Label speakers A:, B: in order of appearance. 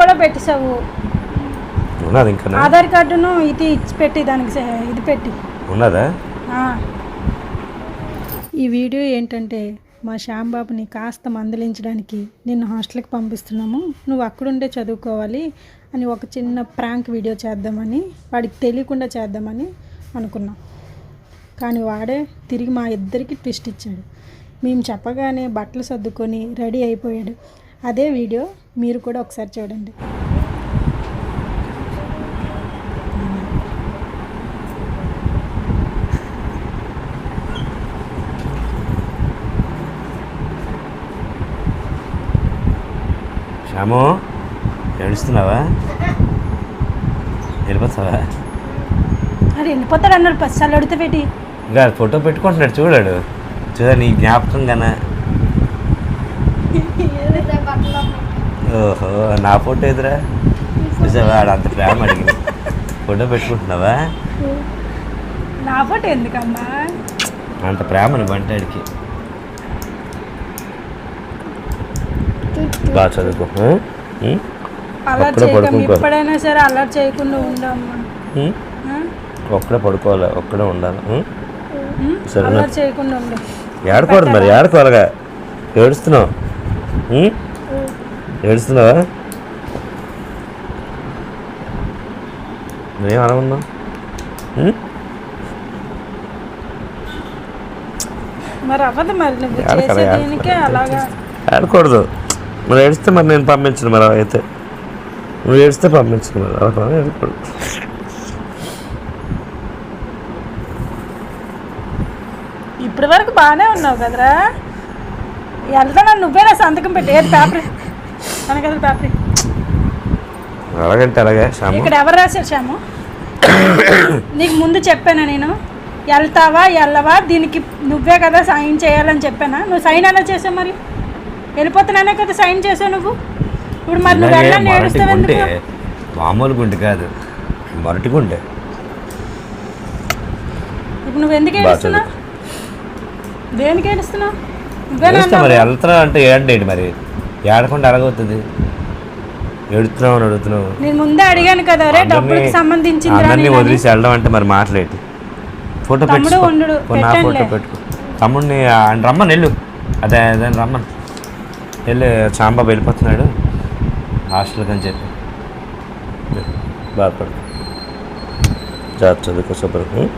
A: కూడా పెట్టేసావు.
B: ఉన్నది ఇంకా
A: ఆధార్ కార్డును ఇది ఇచ్చి పెట్టి దానికి ఇది పెట్టి
B: ఉన్నదా.
A: ఈ వీడియో ఏంటంటే మా శ్యాంబాబుని కాస్త మందలించడానికి నిన్ను హాస్టల్కి పంపిస్తున్నాము, నువ్వు అక్కడుండే చదువుకోవాలి అని ఒక చిన్న ప్రాంక్ వీడియో చేద్దామని, వాడికి తెలియకుండా చేద్దామని అనుకున్నాం. కానీ వాడే తిరిగి మా ఇద్దరికి ట్విస్ట్ ఇచ్చాడు. మేము చెప్పగానే బట్టలు సర్దుకొని రెడీ అయిపోయాడు. అదే వీడియో మీరు కూడా ఒకసారి చూడండి.
B: శ్యాము, ఏడుస్తున్నావా? వెళ్ళిపోతావా?
A: అది వెళ్ళిపోతాడు అన్నాడు. పసాలు అడితే పెట్టి
B: ఇంకా ఫోటో పెట్టుకుంటున్నాడు చూడాడు. నీ జ్ఞాపకం కన్నా. ఓహో, నా ఫోటో ఎదురా చూసావా? ఆడ అంత ప్రేమ అడిగింది. ఫోటో పెట్టుకుంటున్నావా?
A: నా ఫోటో ఎందుకమ్మా?
B: అంత ప్రేమని బంటాడికి. బాగా చదువుకో.
A: ఎప్పుడైనా సరే అలర్ట్ చేయకుండా ఉండమ్మా.
B: ఒక్కడే పడుకోవాలి, ఒక్కడే ఉండాలి.
A: సరే చేయకుండా ఉండు.
B: ఏడకూడదు మరి, ఏడకోవాలిగా. ఏడుస్తున్నావు? ఏడుస్తున్నావా? నువ్వేం అనవున్నావు?
A: మరి అవ్వదు మరి, నువ్వు చేసేదానికే అలాగా.
B: ఏడకూడదు మరి. ఏడిస్తే మరి నేను పంపించను. మరి అయితే నువ్వు ఏడిస్తే పంపించను. మరి అలా ఏడకూడదు.
A: ఇప్పటి వరకు బాగానే ఉన్నావు కదరా. వెళ్తాను నువ్వేనా సంతకం పెట్టి ఏది పేపర్ మన కదా పేపర్.
B: అలాగంటే అలాగే.
A: ఇక్కడ ఎవరు రాశారు శ్యాము? నీకు ముందు చెప్పానా నేను? వెళ్తావా వెళ్ళవా దీనికి నువ్వే కదా సైన్ చేయాలని చెప్పానా? నువ్వు సైన్ ఎలా చేసావు? మరి వెళ్ళిపోతున్నానే కదా సైన్ చేసావు నువ్వు. ఇప్పుడు మరి నువ్వు వెళ్ళాలని ఏడుస్తావు ఎందుకు?
B: మామూలు గుండె కాదు, మొరటి గుండె.
A: ఇప్పుడు నువ్వు ఎందుకు ఏడుస్తున్నావు? దేనికి ఏడుస్తున్నావు?
B: మరి వెళ్తున్నా అంటే ఏడండి మరి. ఏడకుండా ఎలాగవుతుంది? ఏడుతున్నావు అని అడుగుతున్నావు.
A: నేను ముందే అడిగాను కదా, రే డబ్బులకు సంబంధించింది
B: అందరినీ వదిలేసి వెళ్ళడం అంటే మరి మాట్లాడి ఫోటో పెట్టుకో. నా ఫోటో పెట్టుకో. తమ్ముడిని రమ్మని వెళ్ళు. అదే అదే రమ్మని వెళ్ళి. శ్యాంబాబు వెళ్ళిపోతున్నాడు హాస్టల్కి అని చెప్పి. బాధపడు. జాగ్రత్త చదువుకో శుభ్రం.